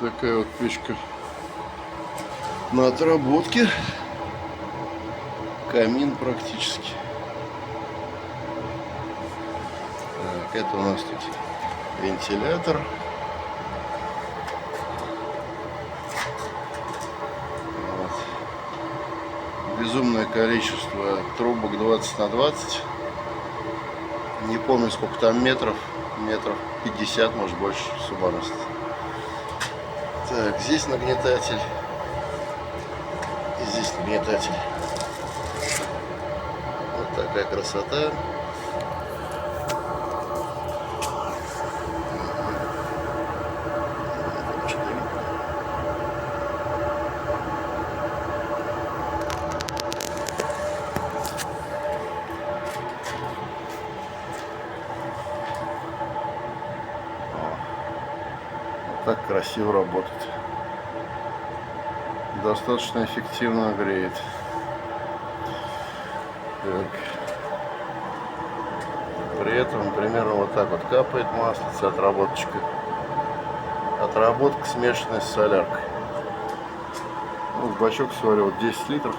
Такая вот печка на отработке. Камин практически. Так, это у нас тут вентилятор. Вот. Безумное количество трубок 20 на 20. Не помню, сколько там метров. Метров 50, может больше, суммарность. Так, здесь нагнетатель. И здесь нагнетатель. Вот такая красота. Так красиво работает. Достаточно эффективно греет. Так. При этом примерно вот так вот капает маслица, отработочка. Отработка, смешанная с соляркой. Ну, в бачок сварил 10 литров.